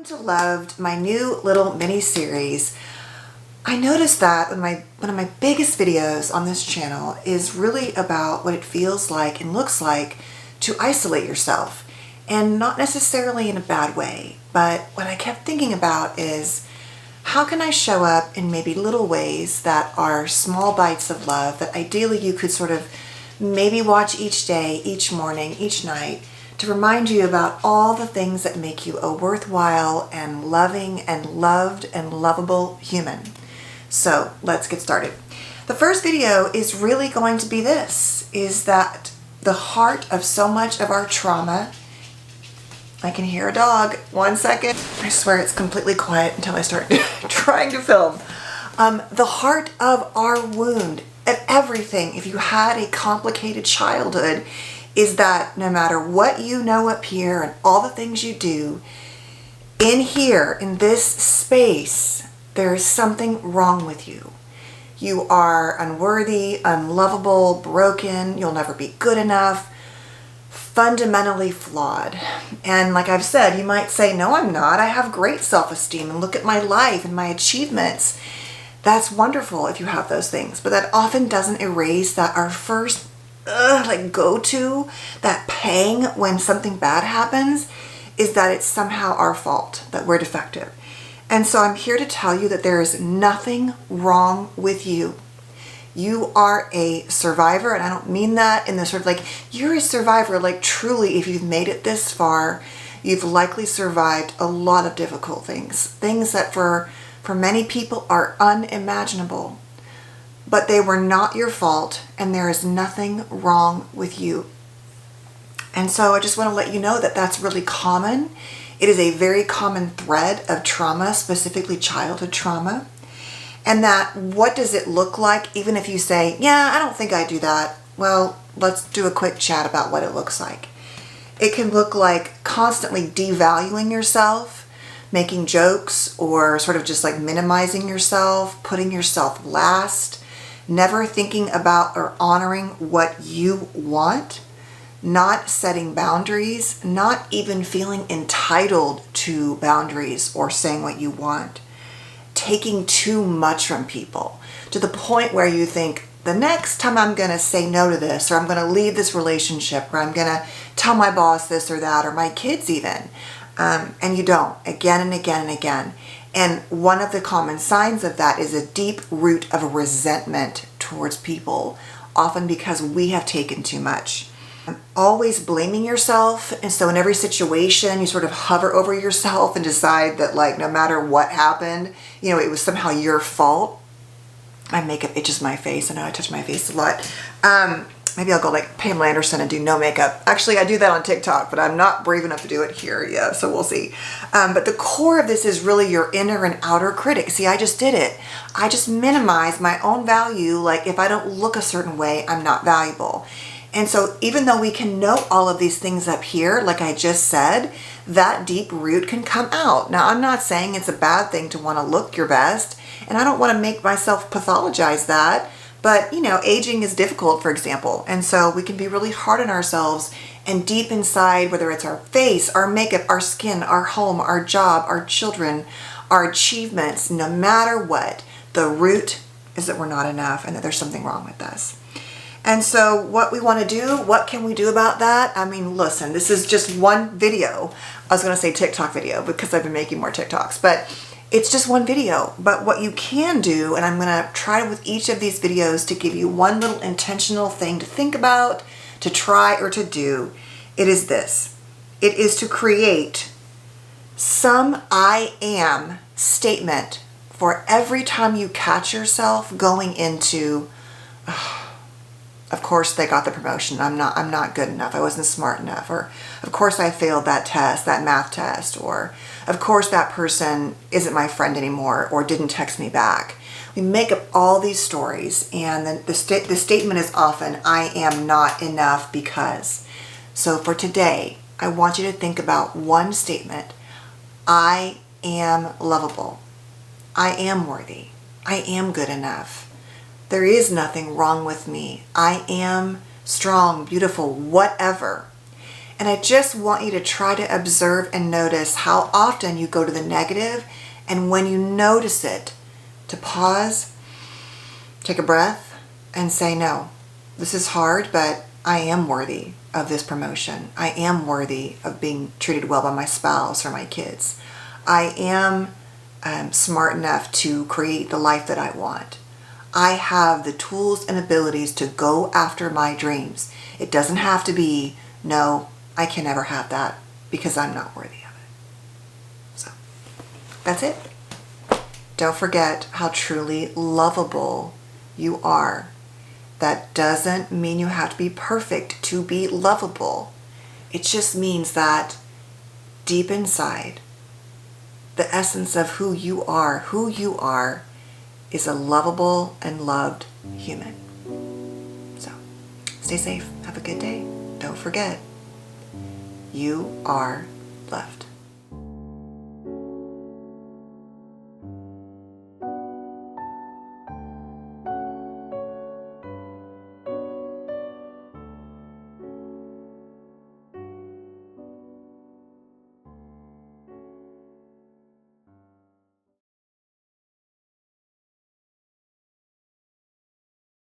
to Loved, my new little mini series. I noticed that one of my biggest videos on this channel is really about what it feels like and looks like to isolate yourself, and not necessarily in a bad way, but what I kept thinking about is how can I show up in maybe little ways that are small bites of love that ideally you could sort of maybe watch each day, each morning, each night, to remind you about all the things that make you a worthwhile and loving and loved and lovable human. So let's get started. The first video is really going to be this, is that the heart of so much of our trauma. I can hear a dog. 1 second. I swear it's completely quiet until I start trying to film. The heart of our wound, of everything, if you had a complicated childhood, is that no matter what you know up here and all the things you do, in here, in this space, there is something wrong with you. You are unworthy, unlovable, broken, you'll never be good enough, fundamentally flawed. And like I've said, you might say, no, I'm not. I have great self-esteem and look at my life and my achievements. That's wonderful if you have those things, but that often doesn't erase that our first go-to, that pang when something bad happens, is that it's somehow our fault, that we're defective. And so I'm here to tell you that there is nothing wrong with you. You are a survivor, and I don't mean that in the sort of like, you're a survivor, like truly, if you've made it this far, you've likely survived a lot of difficult things that for many people are unimaginable. But they were not your fault, and there is nothing wrong with you. And so I just want to let you know that that's really common. It is a very common thread of trauma, specifically childhood trauma. And that what does it look like, even if you say, yeah, I don't think I do that. Well, let's do a quick chat about what it looks like. It can look like constantly devaluing yourself, making jokes, or sort of just like minimizing yourself, putting yourself last, never thinking about or honoring what you want, not setting boundaries, not even feeling entitled to boundaries or saying what you want, taking too much from people to the point where you think, the next time I'm going to say no to this, or I'm going to leave this relationship, or I'm going to tell my boss this or that, or my kids even. And you don't, again and again and again. And one of the common signs of that is a deep root of resentment towards people, often because we have taken too much. Always blaming yourself, and so in every situation you sort of hover over yourself and decide that, like, no matter what happened, you know, it was somehow your fault. My makeup itches my face. I know I touch my face a lot. Maybe I'll go like Pamela Anderson and do no makeup. Actually, I do that on TikTok, but I'm not brave enough to do it here yet, so we'll see. But the core of this is really your inner and outer critic. See, I just did it. I just minimize my own value. Like, if I don't look a certain way, I'm not valuable. And so even though we can know all of these things up here, like I just said, that deep root can come out. Now, I'm not saying it's a bad thing to want to look your best, and I don't want to make myself pathologize that. But, you know, aging is difficult, for example. And so we can be really hard on ourselves, and deep inside, whether it's our face, our makeup, our skin, our home, our job, our children, our achievements, no matter what, the root is that we're not enough and that there's something wrong with us. And so what we want to do, what can we do about that? I mean, listen, this is just one video. I was going to say TikTok video because I've been making more TikToks, but it's just one video. But what you can do, and I'm going to try with each of these videos to give you one little intentional thing to think about, to try, or to do, it is this. It is to create some I am statement for every time you catch yourself going into, of course they got the promotion, I'm not good enough, I wasn't smart enough, or of course I failed that test, that math test, or of course that person isn't my friend anymore or didn't text me back. We make up all these stories, and then the statement is often, I am not enough because. So for today, I want you to think about one statement. I am lovable. I am worthy. I am good enough. There is nothing wrong with me. I am strong, beautiful, whatever. And I just want you to try to observe and notice how often you go to the negative, and when you notice it, to pause, take a breath, and say, no, this is hard, but I am worthy of this promotion. I am worthy of being treated well by my spouse or my kids. I am smart enough to create the life that I want. I have the tools and abilities to go after my dreams. It doesn't have to be, no, I can never have that because I'm not worthy of it. So that's it. Don't forget how truly lovable you are. That doesn't mean you have to be perfect to be lovable. It just means that deep inside, the essence of who you are is a lovable and loved human. So stay safe. Have a good day. Don't forget, you are loved.